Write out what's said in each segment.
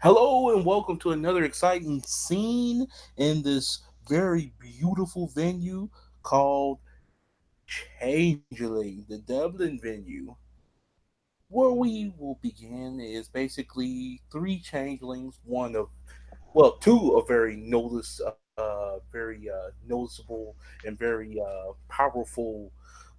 Hello and welcome to another exciting scene in this very beautiful venue called Changeling, the Dublin venue. Where we will begin is basically three changelings, two of very noticeable and very powerful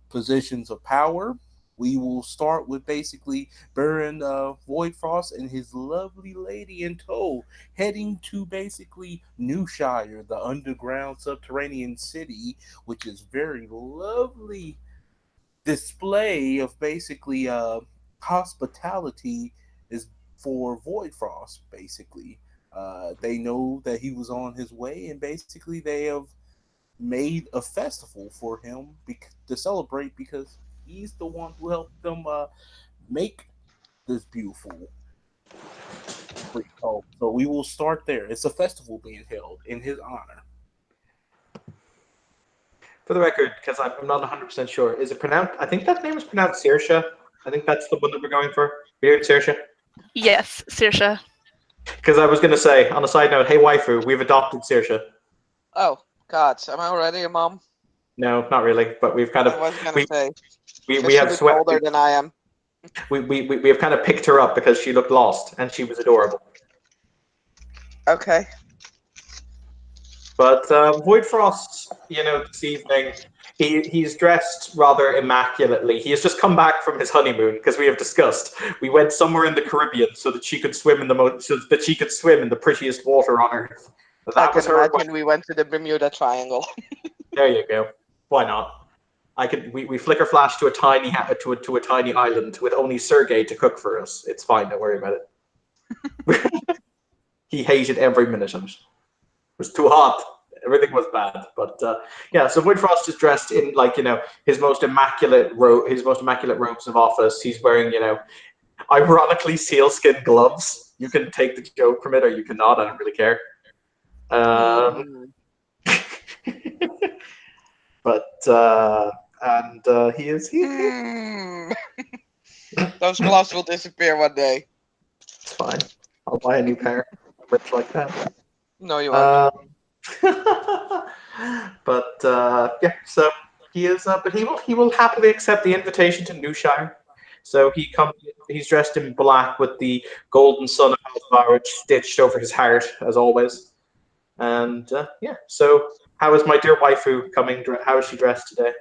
positions of power. We will start with basically Baron Voidfrost and his lovely lady in tow, heading to basically Newshire, the underground subterranean city, which is very lovely display of basically hospitality is for Voidfrost. Basically, they know that he was on his way, and basically they have made a festival for him to celebrate because he's the one who helped them make this beautiful freak home. So we will start there. It's a festival being held in his honor. For the record, because I'm not 100% sure, is it pronounced? I think that name is pronounced Saoirse. I think that's the one that we're going for. Weird Saoirse. Yes, Saoirse. Because I was going to say, on a side note, hey waifu, we've adopted Saoirse. Oh, God, am I already a mom? No, not really, but we've kind I of was gonna we say, we she's a have bit swept older than I am. we have kind of picked her up because she looked lost and she was adorable. Okay. But Voidfrost, this evening, he's dressed rather immaculately. He has just come back from his honeymoon because we have discussed we went somewhere in the Caribbean so that she could swim in the prettiest water on earth. I That was can her. imagine we went to the Bermuda Triangle. There you go. Why not? We flicker flash to a to a tiny island with only Sergey to cook for us. It's fine. Don't worry about it. He hated every minute of it. It was too hot. Everything was bad. But yeah, so Woodfrost is dressed in his most immaculate robes of office. He's wearing ironically sealskin gloves. You can take the joke from it or you cannot. I don't really care. Um, Hmm. but and he is Hmm. Those gloves will disappear one day. it's fine. I'll buy a new pair. Ripped like that. No, you won't. Um, but yeah, so he is. But he will happily accept the invitation to Newshire. So he comes. He's dressed in black with the golden sun of Alvarage stitched over his heart, as always. And yeah. So how is my dear waifu coming? How is she dressed today?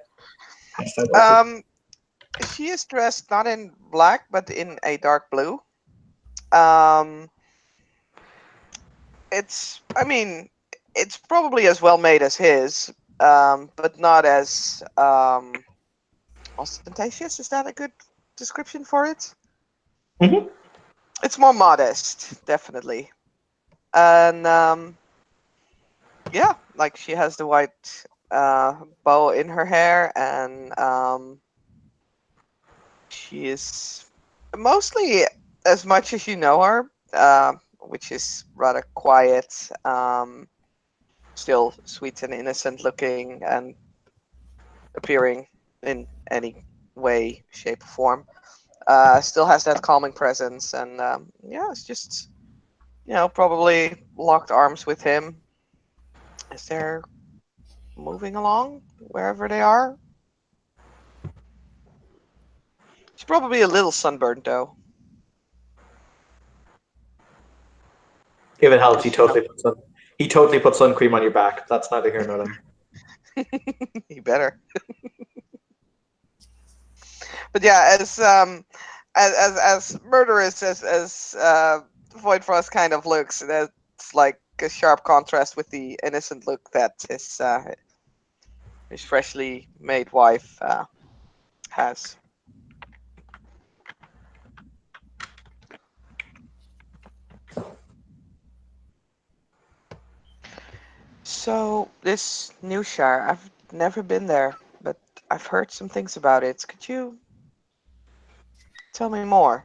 Hashtag waifu. Um, she is dressed not in black, but in a dark blue. Um, I mean, it's probably as well made as his, but not as ostentatious. Is that a good description for it? Hmm. It's more modest, definitely. And yeah, like she has the white bow in her hair, and she is mostly, as much as you know her, which is rather quiet, still sweet and innocent looking, and appearing in any way, shape, or form. Still has that calming presence, and yeah, it's just probably locked arms with him as they're moving along wherever they are. She's probably a little sunburned though. If it helps, Does she know? he totally put sun cream on your back. That's neither here nor there. He better. But yeah, as murderous as Void Frost kind of looks, that's like a sharp contrast with the innocent look that his freshly made wife has. So this Newshire, I've never been there, but I've heard some things about it. Could you tell me more?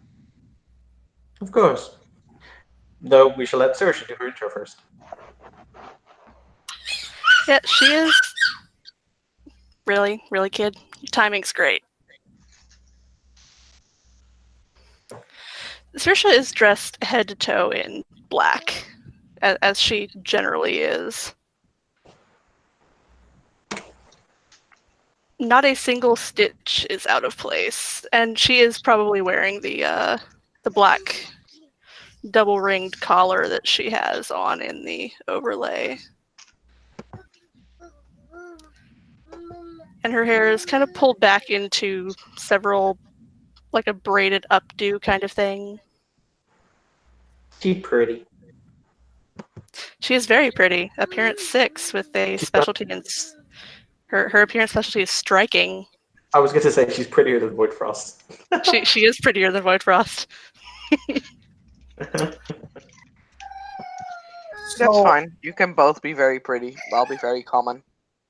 Of course. Though we shall let Saoirse do her intro first. Yeah, she is really, really kid. Your timing's great. Saoirse is dressed head to toe in black, as she generally is. Not a single stitch is out of place, and she is probably wearing the black double ringed collar that she has on in the overlay. And her hair is kind of pulled back into several, like a braided updo kind of thing. She's pretty. She is very pretty. Appearance 6 with a specialty in her appearance specialty is striking. I was going to say she's prettier than Void Frost. She is prettier than Void Frost. That's fine. You can both be very pretty. I'll be very common.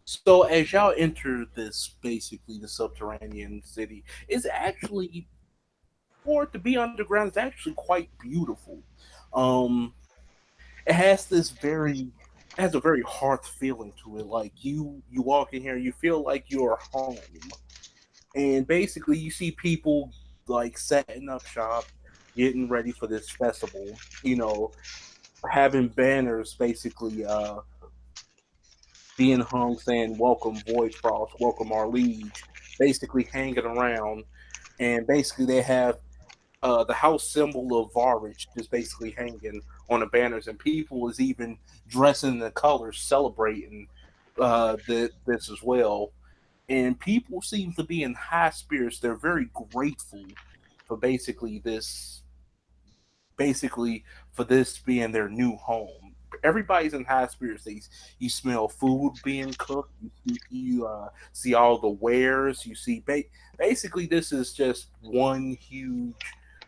So as y'all enter this, basically the subterranean city, it's actually, for it to be underground, it's actually quite beautiful. Um, it has a very hearth feeling to it. Like you walk in here, you feel like you're home, and basically you see people like setting up shop, getting ready for this festival. Having banners basically being hung saying "Welcome Void Frost, welcome our liege," basically hanging around, and basically they have the house symbol of Varich just basically hanging on the banners, and people is even dressing in the colors, celebrating this as well. And people seem to be in high spirits. They're very grateful for basically for this being their new home. Everybody's in high spirits. You smell food being cooked. You see all the wares. You see basically this is just one huge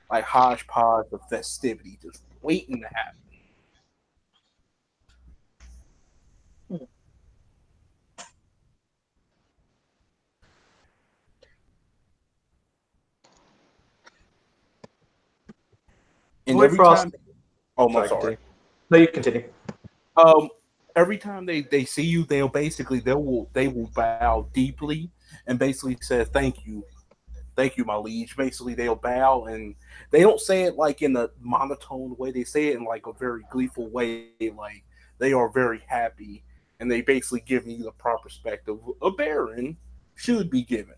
like hodgepodge of festivity just waiting to happen. And Void every Frost. time, oh, I'm Sorry, sorry. continue. No, you continue. Um, every time they see you, they will bow deeply and basically say thank you, my liege. Basically, they'll bow and they don't say it like in a monotone way. They say it in like a very gleeful way, like they are very happy, and they basically give you the proper respect of a baron should be given.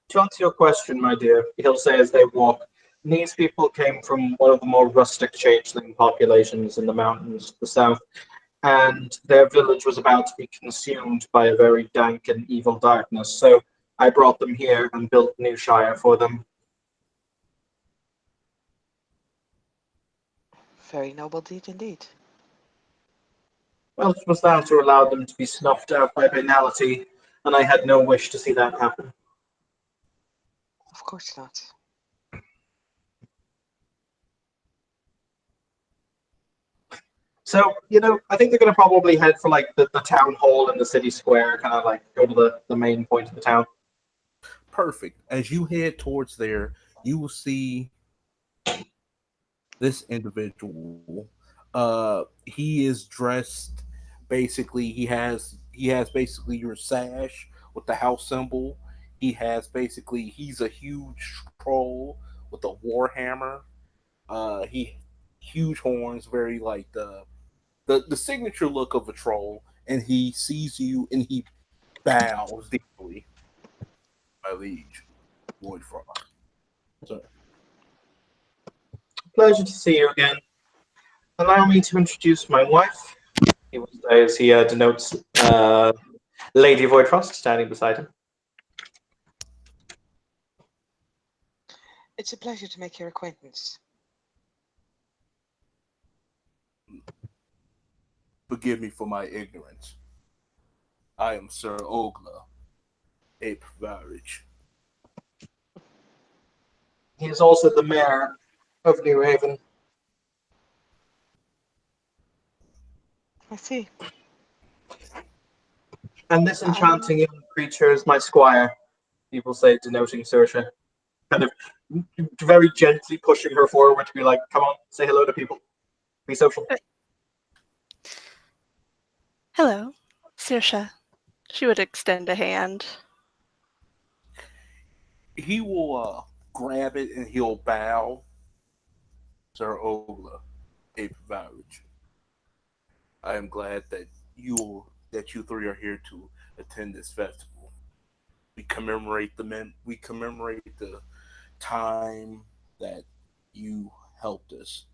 To answer your question, my dear, he'll say as they walk, these people came from one of the more rustic changeling populations in the mountains to the south, and their village was about to be consumed by a very dank and evil darkness. So I brought them here and built Newshire for them. Very noble deed indeed. Well, it was thou to allow them to be snuffed out by banality, and I had no wish to see that happen. Of course not. So, I think they're going to probably head for like the town hall in the city square, kind of like go to the main point of the town. Perfect. As you head towards there, you will see this individual. He is dressed basically. He has basically your sash with the house symbol. He's a huge troll with a war hammer. He huge horns, very like the signature look of a troll, and he sees you and he bows deeply. My liege, Void Frost. So, Pleasure to see you again. Allow me to introduce my wife. He will say as he denotes Lady Voidfrost standing beside him. It's a pleasure to make your acquaintance. forgive me for my ignorance. I am Sir Ogla, Ape Varage. He is also the mayor of New Haven. I see. And this enchanting young creature is my squire, he will say, denoting Saoirse. Kind of very gently pushing her forward to be like, come on, say hello to people. Be social. Hello, Saoirse. She would extend a hand. He will grab it and he'll bow. Sir Ogla, Ape I am glad that you three are here to attend this festival. We commemorate the time that you helped us,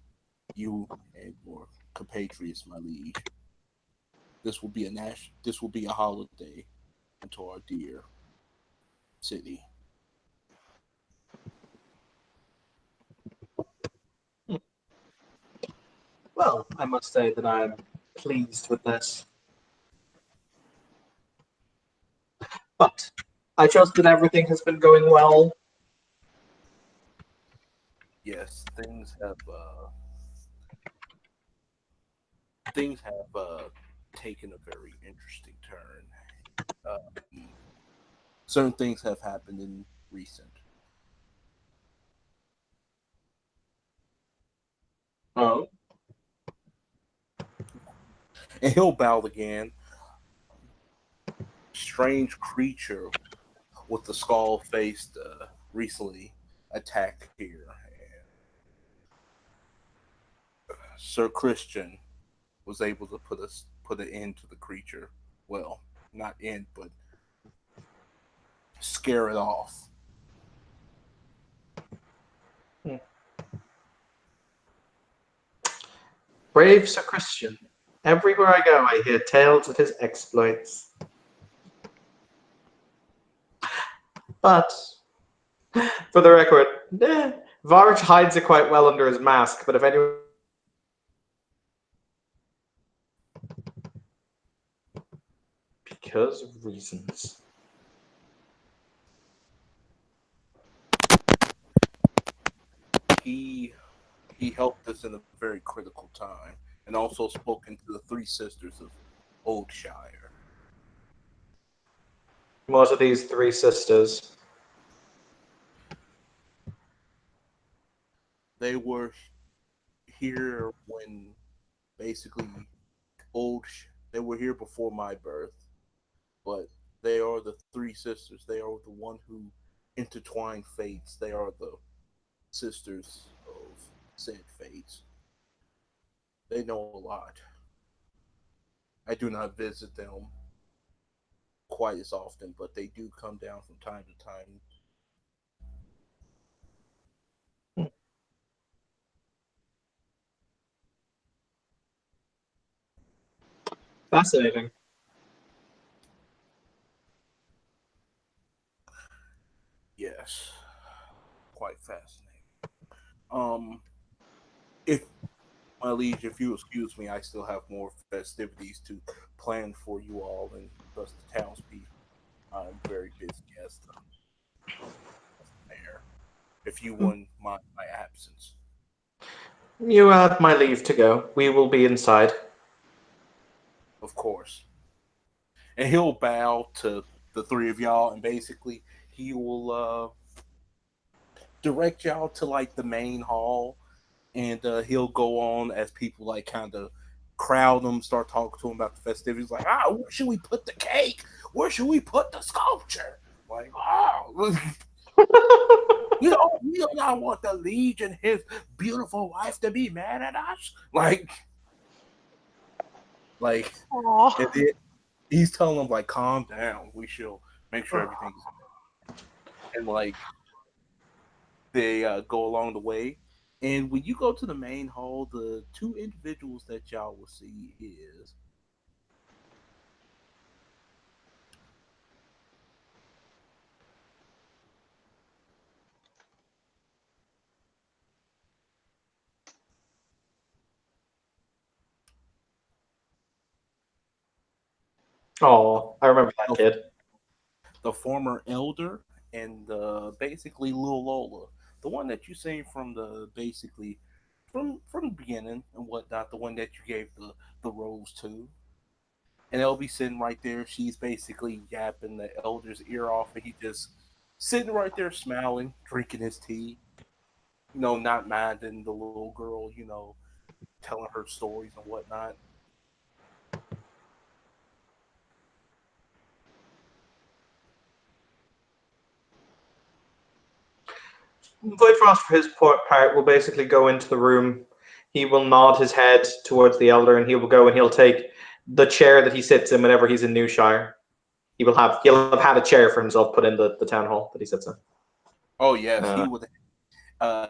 you and your compatriots, my liege. This will be a holiday unto our dear city. Well, I must say that I'm pleased with this. But I trust that everything has been going well. Yes, things have taken a very interesting turn. Um, Certain things have happened in recent. Oh, And he'll bow again. Strange creature with the skull faced recently attacked here. And Sir Christian was able to put an end to the creature. Well, not end, but scare it off. hmm. Brave Sir Christian. Everywhere I go, I hear tales of his exploits. But, for the record, Varg hides it quite well under his mask, but if anyone because of reasons. He he helped us in a very critical time, and also spoken to the three sisters of Oldshire. What are these three sisters? They were here when basically they were here before my birth, but they are the three sisters. They are the one who intertwine fates. They are the sisters of said fates. They know a lot. I do not visit them quite as often, but they do come down from time to time. Fascinating. Yes, quite fascinating. Um, if my liege, if you excuse me, I still have more festivities to plan for you all and thus the townspeople. I'm very busy as the mayor. If you wouldn't mind my absence, You have my leave to go. We will be inside. of course. And he'll bow to the three of y'all, and basically he will direct y'all to like the main hall, and he'll go on as people like kind of crowd him, start talking to him about the festivities, like, where should we put the cake? Where should we put the sculpture? Like, we do not want the liege and his beautiful wife to be mad at us. Like, and Aw. then he's telling them like, calm down. We shall make sure everything's and like they go along the way. And when you go to the main hall, the two individuals that y'all will see is the Oh, I remember that the, kid. the former elder and basically Lil Lola, the one that you seen from the basically from the beginning and whatnot, the one that you gave the rose to. And they'll be sitting right there. She's basically yapping the elder's ear off, and he just sitting right there smiling, drinking his tea, not minding the little girl, telling her stories and whatnot. Voidfrost, for his part, will basically go into the room. He will nod his head towards the elder, and he will go and he'll take the chair that he sits in whenever he's in Newshire. He'll have had a chair for himself put in the town hall that he sits in. Oh yes, Uh, he would.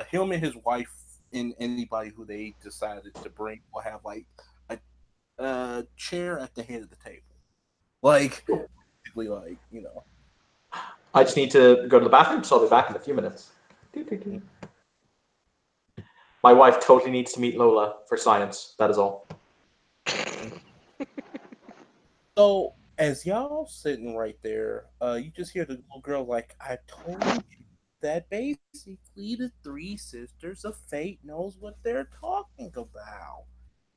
Him and his wife and anybody who they decided to bring will have like a chair at the head of the table, like basically like I just need to go to the bathroom, so I'll be back in a few minutes. My wife totally needs to meet Lola for science. That is all. So as y'all sitting right there, you just hear the little girl like, "I told you that basically the three sisters of fate knows what they're talking about.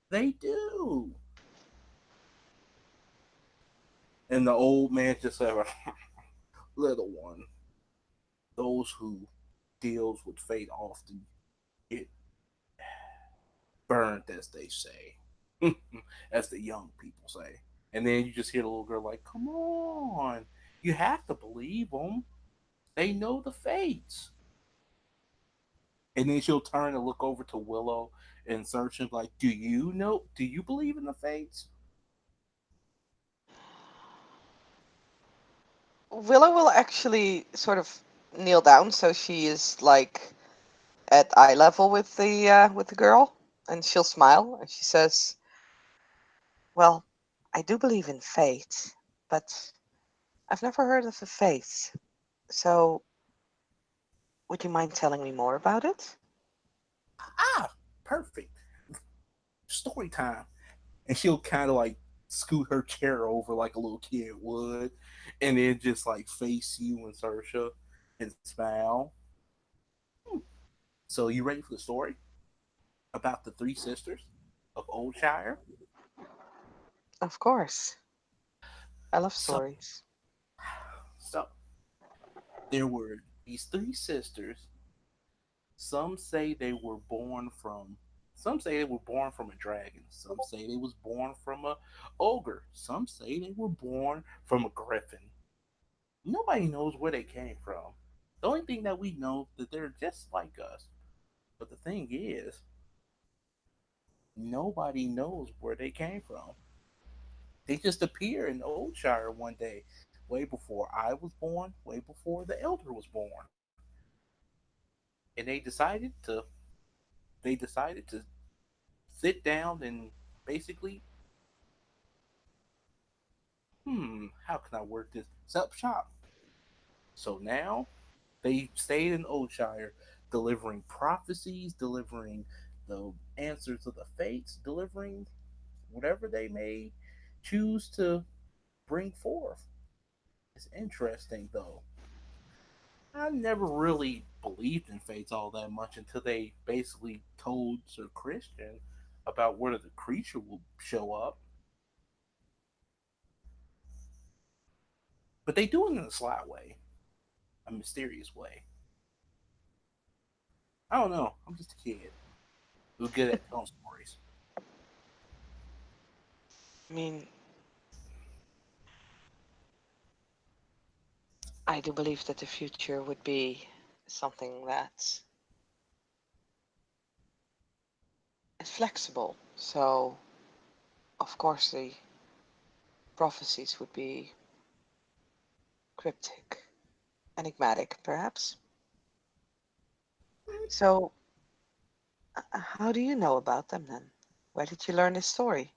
They do." And the old man just said, "Little one, those who deals with fate often get burned, as they say, as the young people say." And then you just hear the little girl like, "Come on, you have to believe them. They know the fates." And then she'll turn and look over to Willow and search him like, "Do you know? Do you believe in the fates?" Willow will actually sort of kneel down, so she is like at eye level with the girl, and she'll smile and she says, "Well, I do believe in fate, but I've never heard of a faith. So, would you mind telling me more about it?" Ah, perfect. Story time. And she'll kind of like scoot her chair over like a little kid would, and then just like face you and Sersha and smile. Hmm. So you ready for the story about the three sisters of Oldshire? Of course. I love So, stories. so there were these three sisters. Some say they were born from. Some say they were born from a dragon. Some say they was born from a ogre. Some say they were born from a griffin. Nobody knows where they came from. The only thing that we know that they're just like us. But the thing is, nobody knows where they came from. They just appear in Oldshire one day, way before I was born, way before the elder was born. And they decided to sit down and basically, how can I work this? Set up shop. So now they stayed in Oldshire, delivering prophecies, delivering the answers to the fates, delivering whatever they may choose to bring forth. It's interesting though. I never really believed in fates all that much until they basically told Sir Christian about where the creature will show up. But they do it in a sly way, a mysterious way. I don't know. I'm just a kid who's good at telling stories. I mean, I do believe that the future would be something that is flexible. So, of course, the prophecies would be cryptic, enigmatic, perhaps. So, how do you know about them then? Where did you learn this story?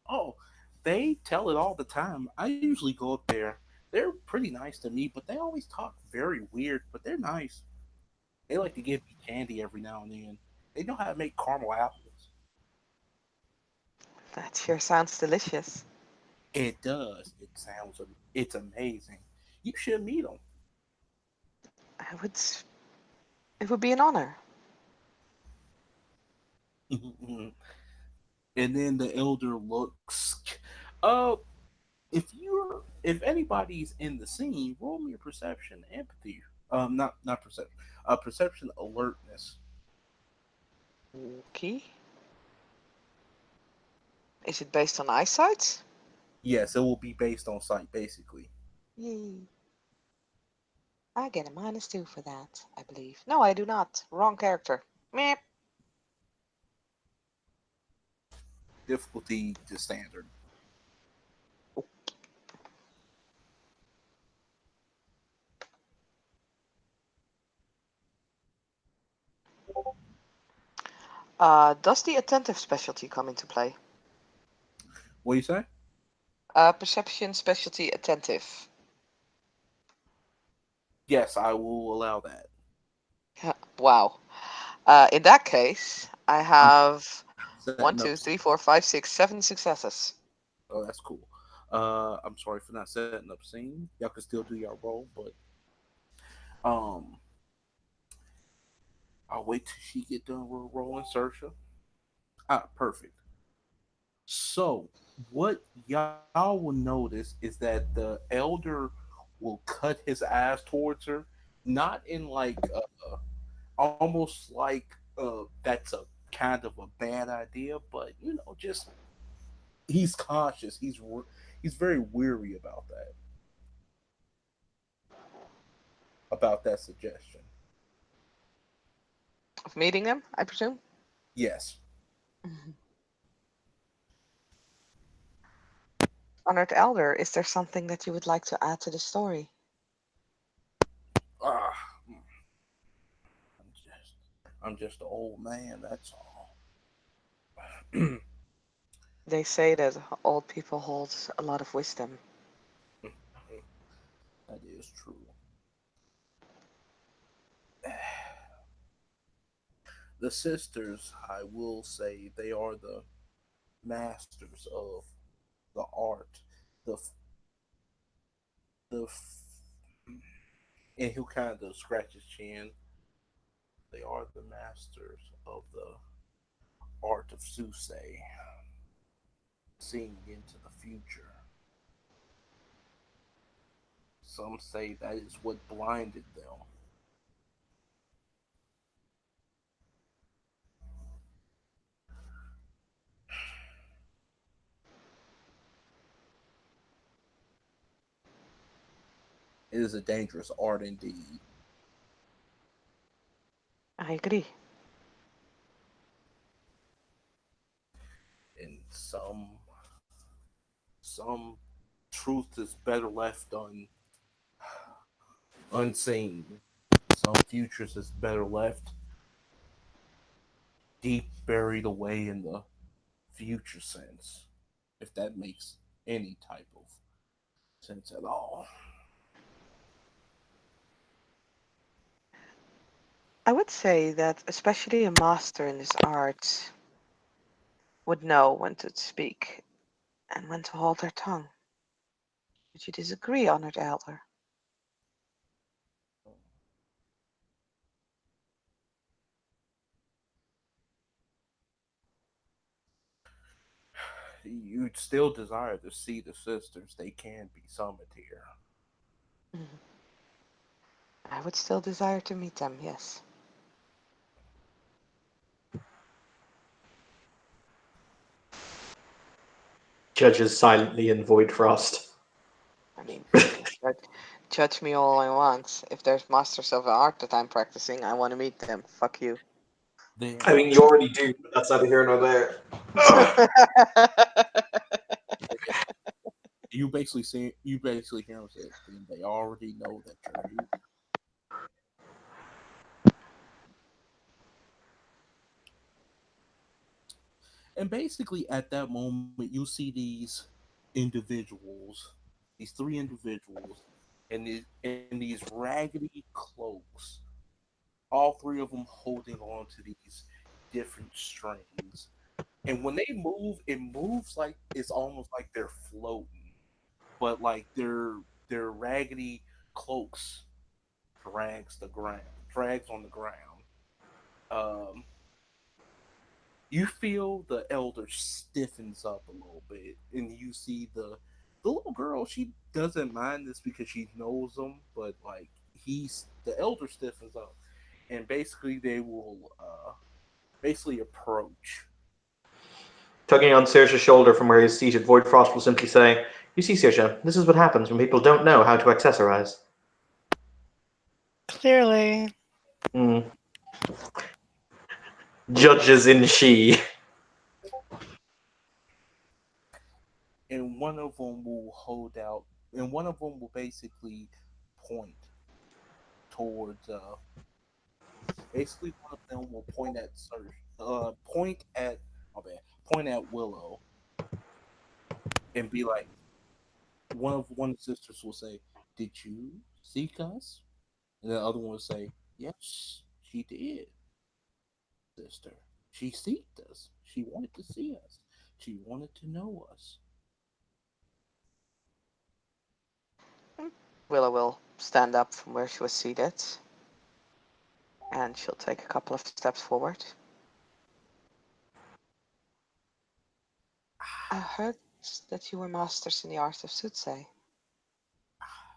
Oh, they tell it all the time. I usually go up there. They're pretty nice to me, but they always talk very weird, but they're nice. They like to give me candy every now and then. They know how to make caramel apples. That sure sounds delicious. It does. It's amazing. You should meet them. I would. It would be an honor. And then the elder looks. Uh, if anybody's in the scene, roll me a perception, empathy. Not perception. Perception alertness. Okay. Is it based on eyesight? Yes, it will be based on sight, basically. Yay. I get a -2 for that, I believe. No, I do not. Wrong character. Meh. Difficulty to standard. Does the attentive specialty come into play? What do you say? Perception specialty attentive. Yes, I will allow that. Wow. In that case, I I'm have setting one, up. two, three, four, five, six, 7 successes. Oh, that's cool. I'm sorry for not setting up scene. Y'all can still do your role, but um, I'll wait till she get done with rolling Sersha. Ah, perfect. So, what y'all will notice is that the elder will cut his eyes towards her, not in like almost like that's a kind of a bad idea, but just he's cautious. He's very weary about that suggestion. Of meeting them, I presume? Yes. Mhm. Honored Elder, is there something that you would like to add to the story? Ah, I'm just I'm just an old man. That's all. They say that old people hold a lot of wisdom. That is true. The sisters, I will say, they are the masters of the art. The the and who kind of scratches his chin. They are the masters of the art of soothsay, seeing into the future. Some say that is what blinded them. It is a dangerous art indeed. I agree. And some truth is better left unseen. Some futures is better left deep buried away in the future sense, if that makes any type of sense at all. I would say that especially a master in this art would know when to speak and when to hold their tongue. Would you disagree, Honored Elder? You'd still desire to see the sisters. They can be summoned here. Mhm. I would still desire to meet them, yes. Judges silently in Void Frost. I mean, you can judge me all I want. If there's masters of art that I'm practicing, I want to meet them. Fuck you. There I mean, you already do, but that's neither here nor there. you basically hear them say, then they already know that you're here. And basically, at that moment, you see these individuals, these three individuals, and these raggedy cloaks, all three of them holding on to these different strings. And when they move, it moves like it's almost like they're floating, but like their raggedy cloaks drags on the ground. Um, you feel the elder stiffens up a little bit, and you see the little girl. She doesn't mind this because she knows him, but like the elder stiffens up, and basically they will basically approach. Tugging on Saoirse's shoulder from where he is seated, Void Frost will simply say, "You see, Saoirse, this is what happens when people don't know how to accessorize." Clearly. Hmm. Judges in she. And one of them will hold out, and one of them will basically point towards. Basically, one of them will point at point at, my bad, point at Willow, and be like, one of the sisters will say, "Did you seek us?" And the other one will say, "Yes, she did, sister. She seeked us. She wanted to see us. She wanted to know us." Willow will stand up from where she was seated, and she'll take a couple of steps forward. I heard that you were masters in the art of soothsay.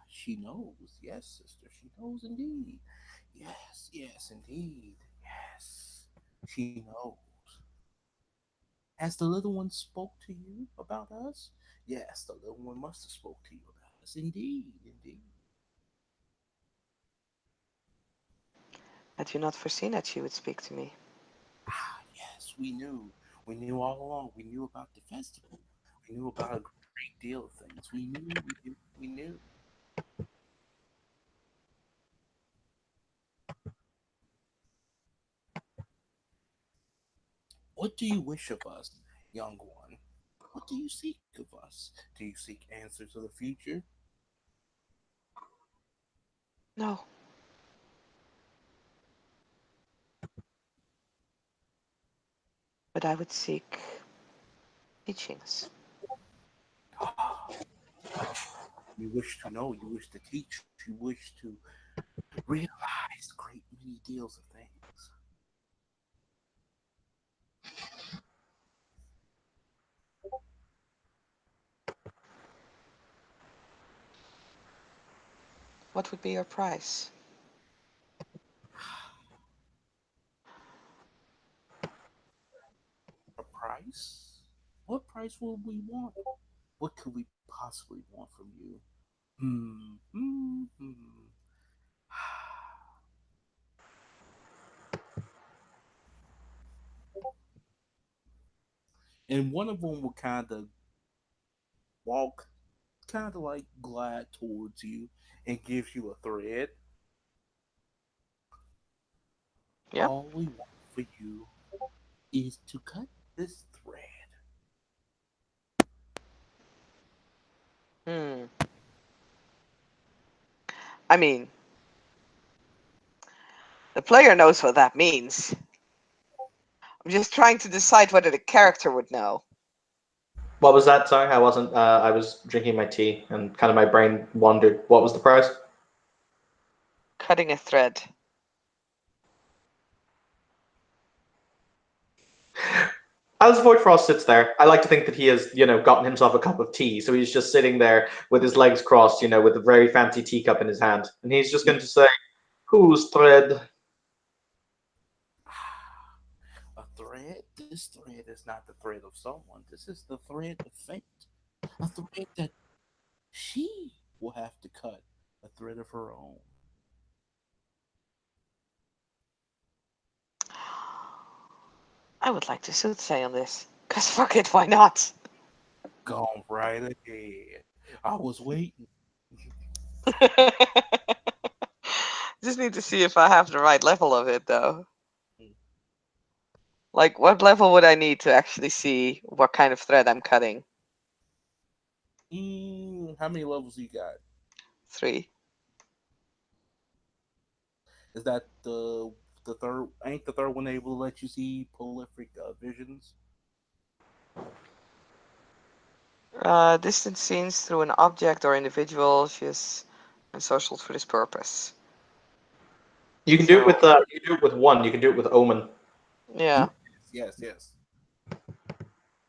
She knows, yes, sister. She knows indeed. Yes, yes, indeed. Yes, she knows. Has the little one spoke to you about us? Yes, the little one must have spoke to you about us. Indeed, indeed. Had you not foreseen that she would speak to me? Ah, yes, we knew. We knew all along. We knew about the festival. We knew about a great deal of things. We knew, we knew, we knew. What do you wish of us, young one? What do you seek of us? Do you seek answers of the future? No, but I would seek teachings. You wish to know, you wish to teach, you wish to realize great many deals of things. What would be your price? A price? What price would we want? What could we possibly want from you? Hmm. And one of them will kind of walk, kind of like glide towards you and gives you a thread. Yeah. All we want for you is to cut this thread. Hmm. I mean, the player knows what that means. I'm just trying to decide whether the character would know. What was that? Sorry, I wasn't. I was drinking my tea, and kind of my brain wandered. What was the price? Cutting a thread. As Void Frost sits there, I like to think that he has, gotten himself a cup of tea. So he's just sitting there with his legs crossed, with a very fancy teacup in his hand, and he's just going to say, "Whose thread?" A thread? This thread is not the thread of someone. This is the thread of fate. A thread that she will have to cut. A thread of her own. I would like to soothsay on this. Cause fuck it, why not? Gone right ahead. I was waiting. Just need to see if I have the right level of it, though. Like, what level would I need to actually see what kind of thread I'm cutting? How many levels you got? 3. Is that the third? Ain't the third one able to let you see prolific visions? Distant scenes through an object or individual. She is social for this purpose. You can do it So, with you can do it with one. You can do it with Omen. yeah, Yes, yes.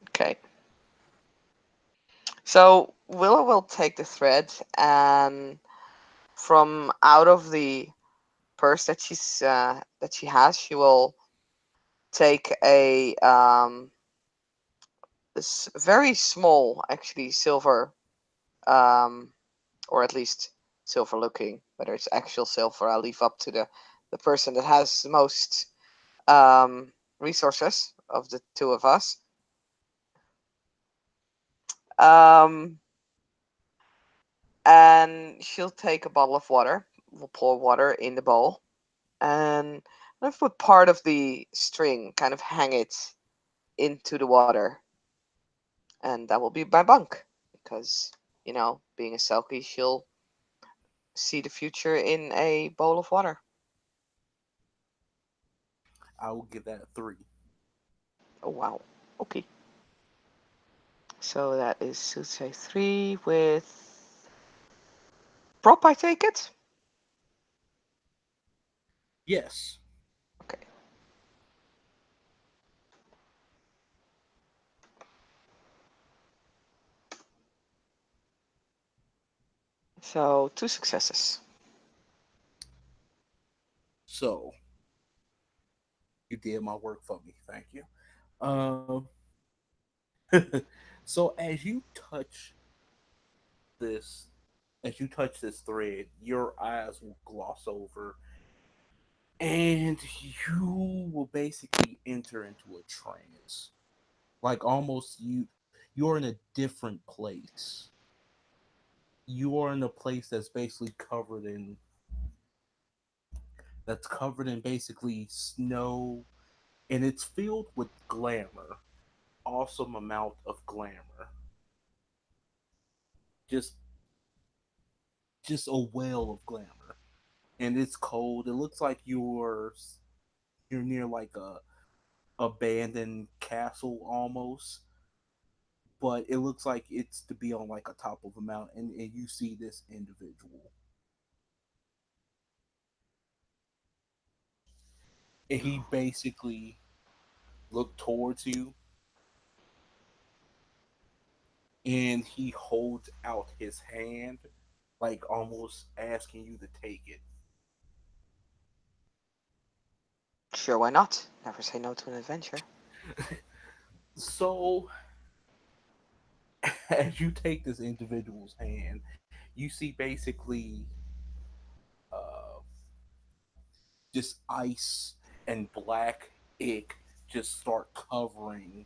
okay. So, Willow will take the thread and from out of the purse that she has, she will take a this very small, actually, silver, or at least silver looking. Whether it's actual silver, I'll leave up to the person that has the most resources of the two of us. Um, and she'll take a bottle of water. We'll pour water in the bowl, and I'll put part of the string, kind of hang it into the water, and that will be my bunk. Because being a Selkie, she'll see the future in a bowl of water. I will give that a 3. Oh wow. Okay. So that is say 3 with prop, I take it. Yes. Okay. So 2 successes. So you did my work for me. Thank you. Um. So this, as you touch this thread, your eyes will gloss over, and you will basically enter into a trance. Like almost you're in a different place. You are in a place that's covered in basically snow, and it's filled with glamour, awesome amount of glamour, just just a well of glamour, and it's cold. It looks like you're near like a abandoned castle almost, but it looks like it's to be on like a top of a mountain, and you see this individual, and he basically looked towards you, and he holds out his hand, like almost asking you to take it. Sure, why not? Never say no to an adventure. So, as you take this individual's hand, you see basically uh, just ice and black ink just start covering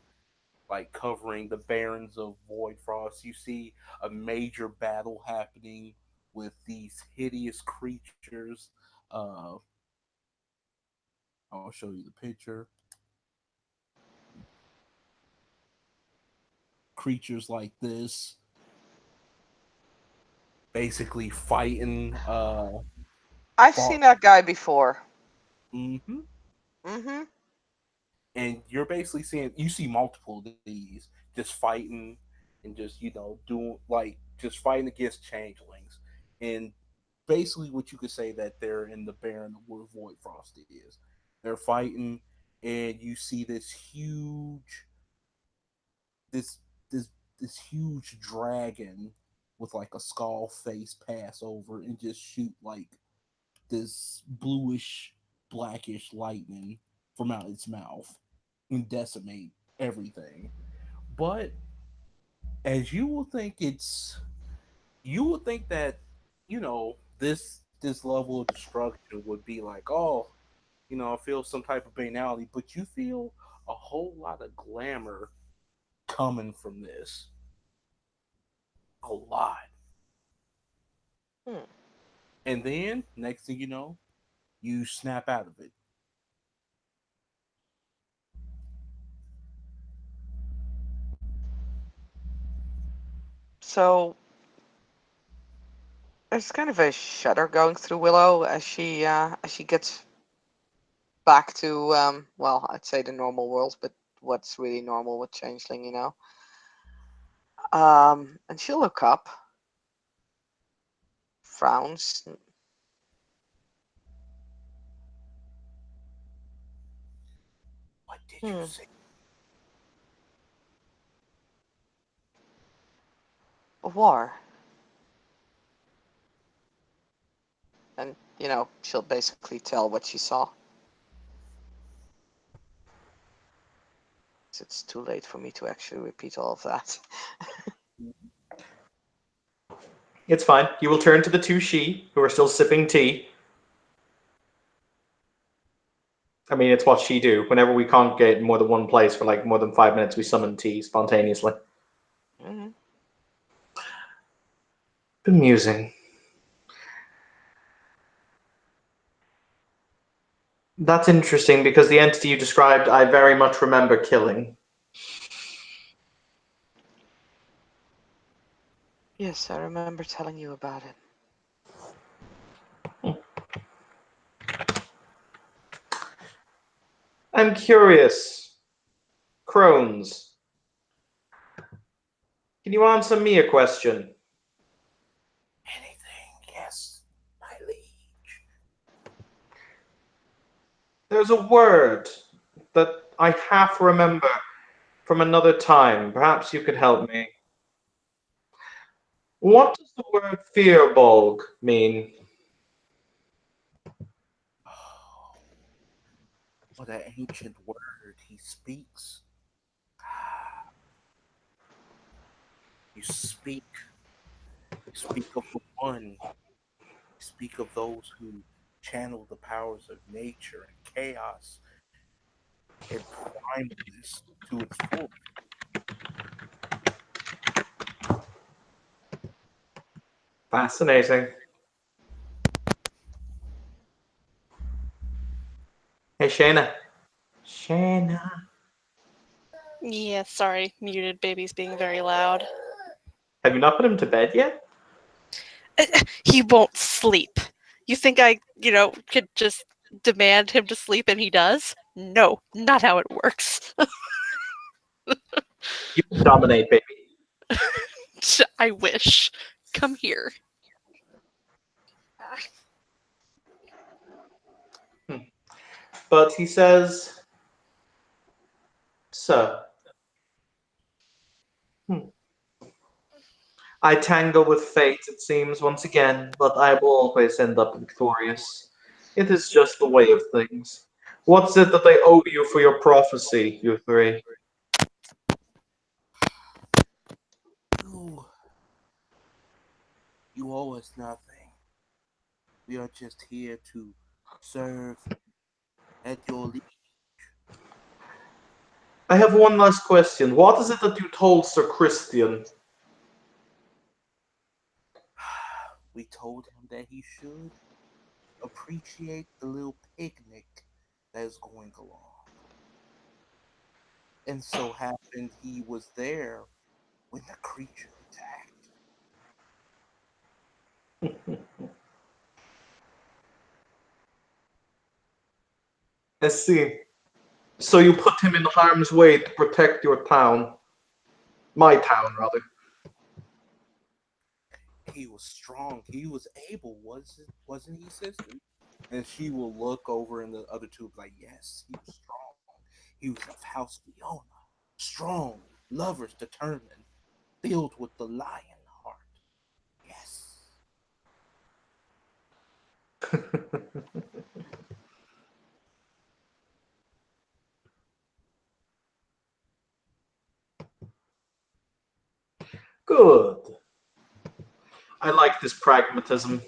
the barrens of Void Frost. You see a major battle happening with these hideous creatures. Uh, I'll show you the picture. Creatures like this basically fighting I've fought. seen that guy before. Hmm. Mm-hmm. And you're basically seeing, you see multiple of these just fighting, and just doing like just fighting against changelings, and basically what you could say that they're in the Baron where Void Frost is. They're fighting, and you see this this this huge dragon with like a skull face pass over and just shoot like this bluish blackish lightning from out its mouth and decimate everything. But as you would think that this level of destruction would be like, oh, I feel some type of banality, but you feel a whole lot of glamour coming from this. A lot. Hmm. And then next thing you know, you snap out of it. So there's kind of a shudder going through Willow as she gets back to well, I'd say the normal world, but what's really. With Changeling. And she'll look up, frowns. What did you Hmm. say? A war. And she'll basically tell what she saw. So it's too late for me to actually repeat all of that. It's fine. You will turn to the two she who are still sipping tea. I mean, it's what she do. Whenever we congregate in more than one place for like more than 5 minutes, we summon tea spontaneously. Mhm. Amusing. That's interesting because the entity you described, I very much remember killing. Yes, I remember telling you about it. I'm curious. Crones, can you answer me a question? Anything, yes, my liege. There's a word that I half remember from another time. Perhaps you could help me. What does the word Fearbolg mean? Oh, what an ancient word he speaks. You speak, you speak of the one. You speak of those who channel the powers of nature and chaos and primalness to its full. Fascinating. Hey, Shayna. Shayna. Yeah, sorry, muted. Baby's being very loud. Have you not put him to bed yet? He won't sleep. You think I, could just demand him to sleep and he does? No, not how it works. You can dominate, baby. I wish. Come here. But he says, Sir, I tangle with fate, it seems, once again, but I will always end up victorious. It is just the way of things. What's it that they owe you for your prophecy, you three? You, you owe us nothing. We are just here to serve at your lead. I have one last question. What is it that you told Sir Christian? We told him that he should appreciate the little picnic that is going along. And so happened he was there when the creature attacked. I see. So you put him in harm's way to protect your town. My town, rather. He was strong. He was able, wasn't he, sister? And she will look over in the other two like, yes, he was strong. He was of House Leona. Strong, lovers determined, filled with the lion heart. Yes. Good. I like this pragmatism.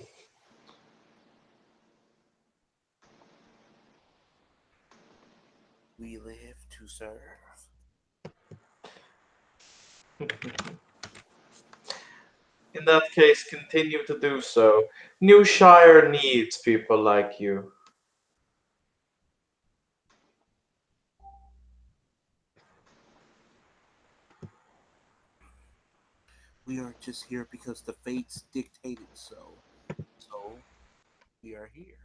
We live to serve. In that case, continue to do so. Newshire needs people like you. We are just here because the fates dictated so. So we are here.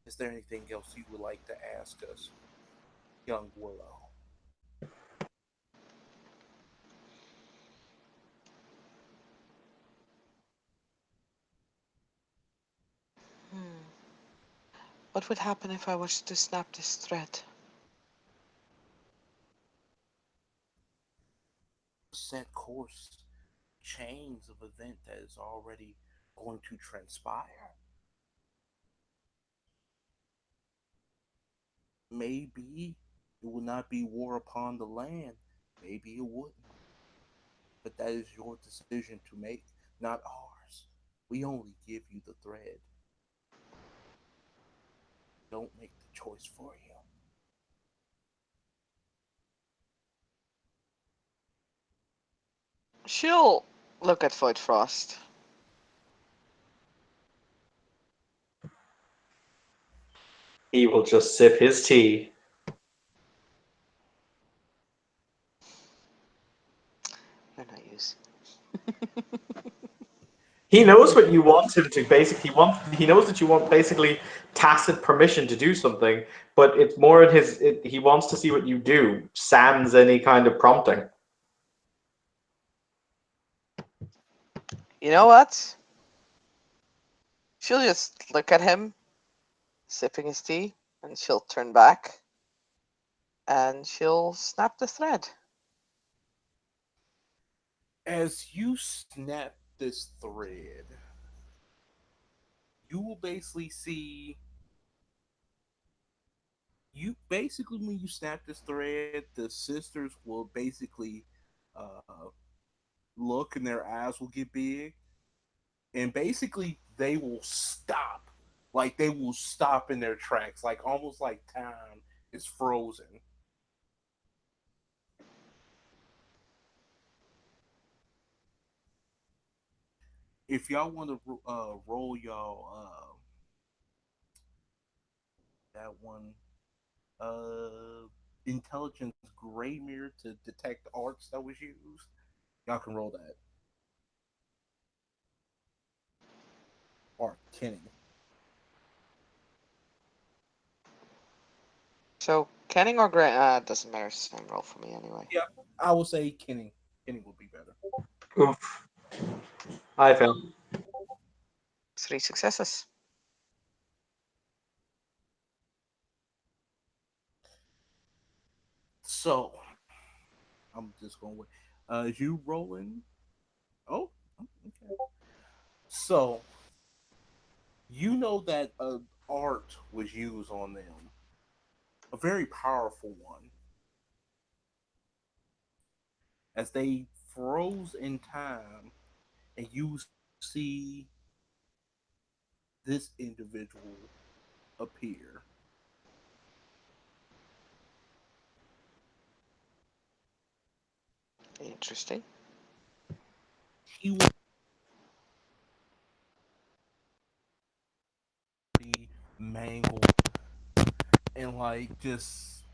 Is there anything else you would like to ask us, young Willow? Hmm. What would happen if I was to snap this thread? Set course, chains of event that is already going to transpire. Maybe it will not be war upon the land. Maybe it wouldn't. But that is your decision to make, not ours. We only give you the thread. Don't make the choice for you. She'll look at Void Frost. He will just sip his tea. You're not use. He knows what you want him to basically want. He knows that you want basically tacit permission to do something, but it's more in his. He wants to see what you do, sans any kind of prompting. You know what? She'll just look at him, sipping his tea, and she'll turn back, and she'll snap the thread. As you snap this thread, you will basically see you basically when you snap this thread, the sisters will basically uh, look and their eyes will get big, and basically they will stop, like they will stop in their tracks, like almost like time is frozen. If y'all want to roll y'all that one intelligence gray mirror to detect arts that was used, y'all can roll that. Art Kenny. So, Kenning or Grant? Doesn't matter. Same roll for me anyway. Yeah, I will say Kenny. Kenny would be better. Oof. I failed. 3 successes. So I'm just going with you rolling. Oh, okay. So you know that art was used on them, a very powerful one, as they froze in time, and you see this individual appear. Interesting. He will be mangled and like just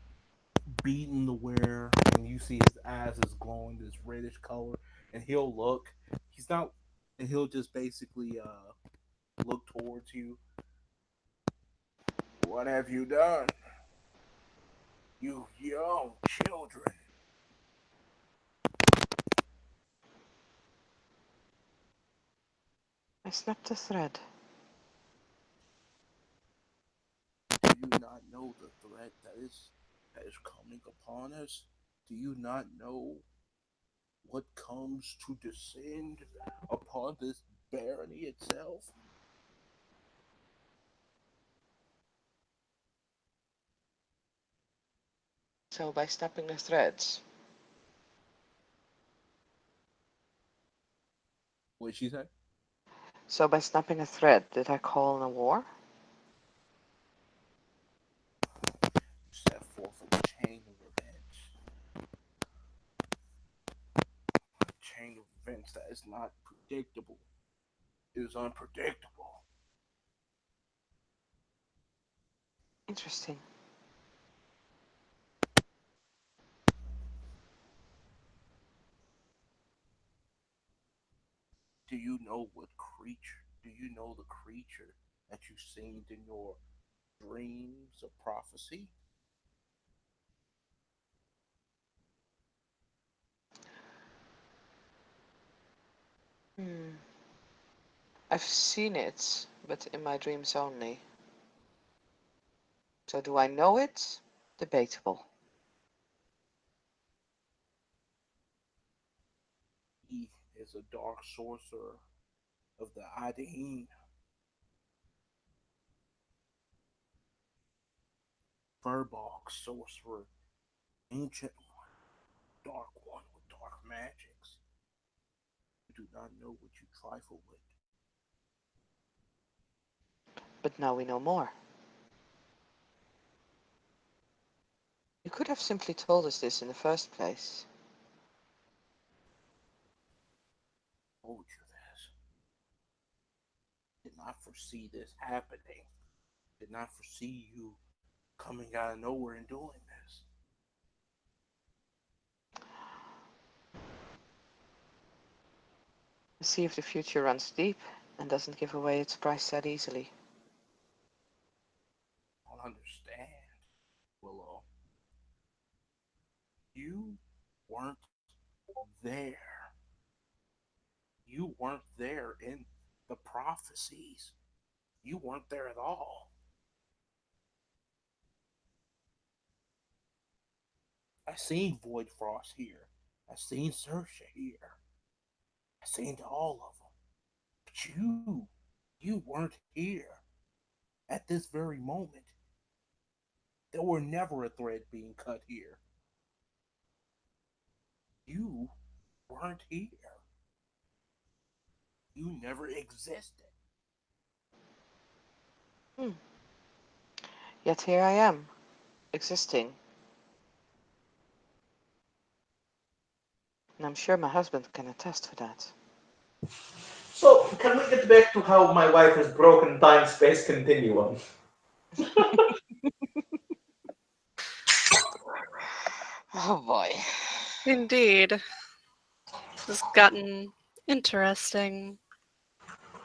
beaten to where, and you see his eyes is glowing this reddish color, and he'll look. He's not, and he'll just basically look towards you. What have you done, you young children? I snapped the thread. Do you not know the threat that is coming upon us? Do you not know what comes to descend upon this barony itself? So, by snapping the threads. What did she say? So, by snapping a thread, did I call in a war? Set forth a chain of events. A chain of events that is not predictable. It is unpredictable. Interesting. Do you know what creature? Do you know the creature that you seen in your dreams of prophecy? Hmm. I've seen it, but in my dreams only. So do I know it? Debatable. He is a dark sorcerer of the DiD, Furbolg sorcerer, ancient one, dark one with dark magics. You do not know what you trifle with. But now we know more. You could have simply told us this in the first place. I told you this. Did not foresee this happening. Did not foresee you coming out of nowhere and doing this. See if the future runs deep and doesn't give away its price that easily. I don't understand, Willow. You weren't there. You weren't there in the prophecies. You weren't there at all. I seen Void Frost here. I seen Sersha here. I seen all of them. But you weren't here at this very moment. There were never a thread being cut here. You weren't here. You never existed. Hmm. Yet here I am, existing. And I'm sure my husband can attest to that. So, can we get back to how my wife has broken time-space continuum? Oh boy. Indeed. This has gotten interesting.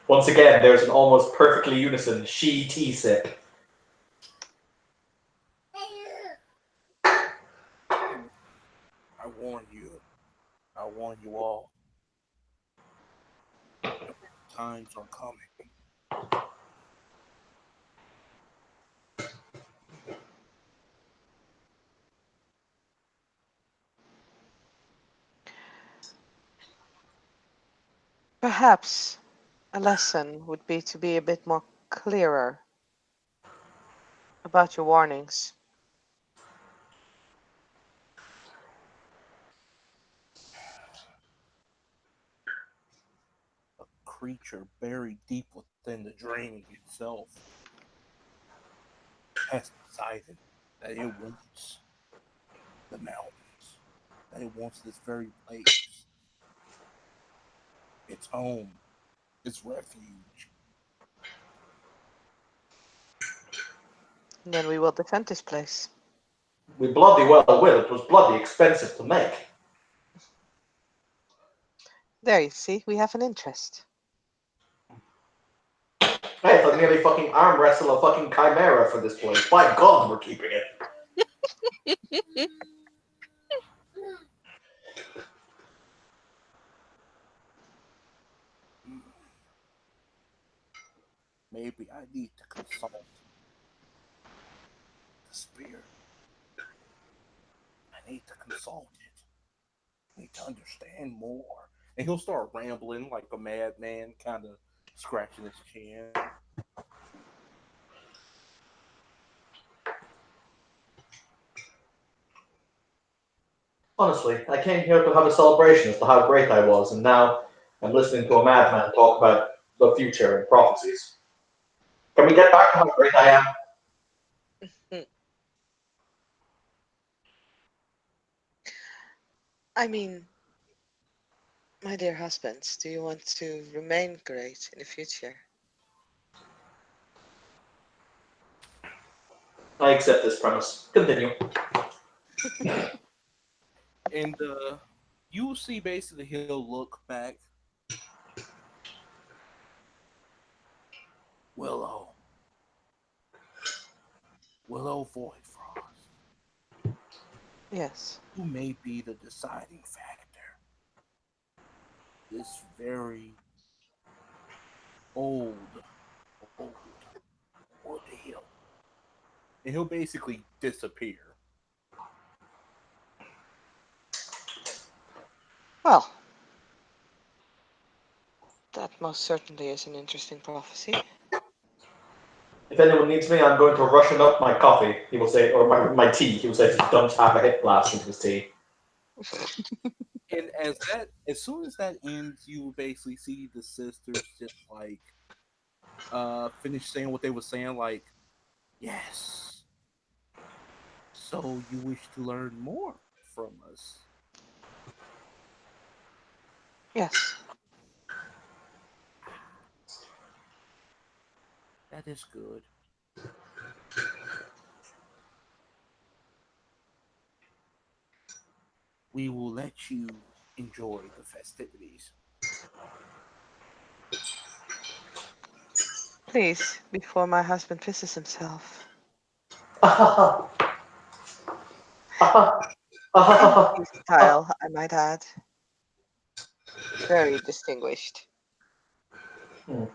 Once again, there's an almost perfectly unison she-tea sip. I warn you. I warn you all. Times are coming. Perhaps a lesson would be to be a bit more clearer about your warnings. A creature buried deep within the dream itself has decided that it wants the mountains, that it wants this very place, its home, its refuge. And then we will defend this place. We bloody well will. It was bloody expensive to make. There, you see, we have an interest. Hey, I nearly fucking arm wrestle a fucking chimera for this place. By God, we're keeping it. Hmm, maybe I need to consult the spirit. I need to consult it. I need to understand more. And he'll start rambling like a madman, kind of scratching his chin. Honestly, I came here to have a celebration as to how great I was, and now I'm listening to a madman talk about the future and prophecies. Can we get back to how great I am? Mm. I mean, my dear husband, do you want to remain great in the future? I accept this premise. Continue. And you'll see basically he'll look back. Willow. Willow Voidfrost. Yes. You may be the deciding factor. This very old ordeal and he'll basically disappear. Well, that most certainly is an interesting prophecy. If anyone needs me, I'm going to russian up my coffee, he will say, or my tea. He will say, don't have a hit blast into his tea. And as soon as that ends, you will basically see the sisters just like finish saying what they were saying, like, yes. So you wish to learn more from us? Yes. That is good. We will let you enjoy the festivities. Please, before my husband pisses himself. In his style, I might add. Very distinguished. And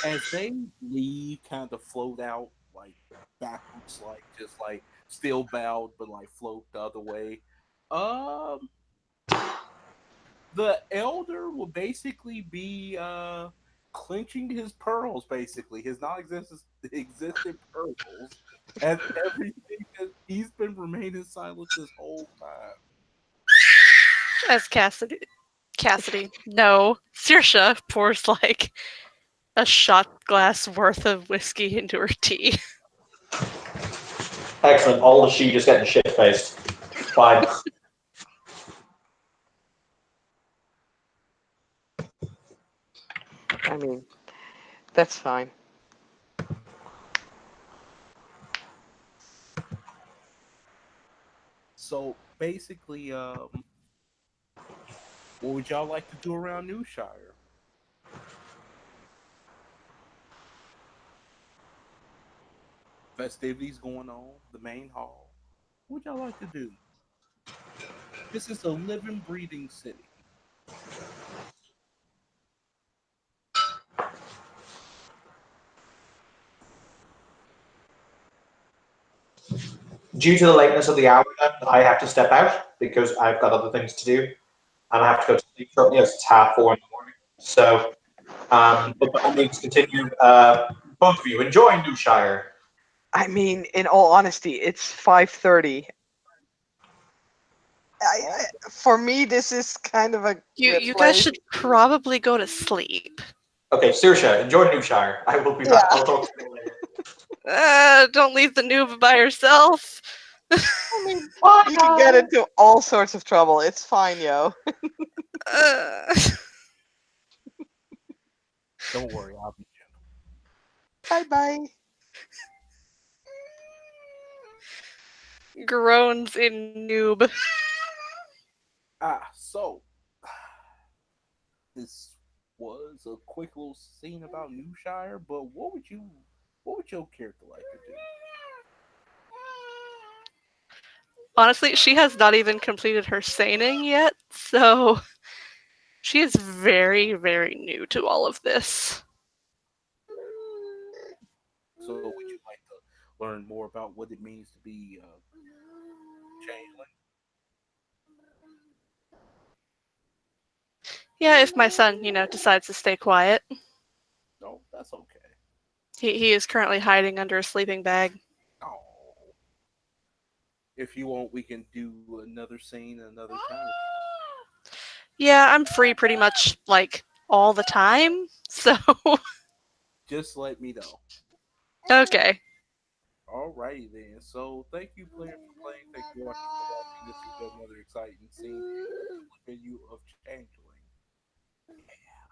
as they leave, kind of float out like backwards, like just like still bowed, but like float the other way. Um, the elder will basically be clenching his pearls, basically his non-existent existent pearls, and everything that he's been remaining silent this whole time. As Cassidy, no, Saoirse pours like a shot glass worth of whiskey into her tea. Excellent. All the she just getting shit faced. Fine. I mean, that's fine. So basically, what would y'all like to do around Newshire? Festivities going on, the main hall. What would y'all like to do? This is a living, breathing city. Due to the lateness of the hour, then, I have to step out because I've got other things to do, and I have to go to sleep shortly. It's 4:30 in the morning. So, but by all means, continue. Both of you enjoy Newshire. I mean, in all honesty, it's 5:30. For me, this is kind of a good You guys place. should probably go to sleep. Okay, Saoirse, enjoy Newshire. I will be back. Yeah. I'll talk to you later. Don't leave the noob by herself. I mean, Bye, you can get guys. into all sorts of trouble. It's fine, yo. Uh, Don't worry, I'll be gentle. Bye bye. groans in noob. So this was a quick little scene about Newshire, but what would your character like to do? Honestly, she has not even completed her seining yet, so she is very, very new to all of this. So would you like to learn more about what it means to be changeling? Yeah, if my son, decides to stay quiet. No, that's okay. He is currently hiding under a sleeping bag. Oh, if you want, we can do another scene another time. Yeah, I'm free pretty much like all the time. So, Just let me know. okay. Alrighty then. So thank you, player, for playing. Thank you, watchers, for watching. This has been another exciting scene in the you of Changeling. Yeah.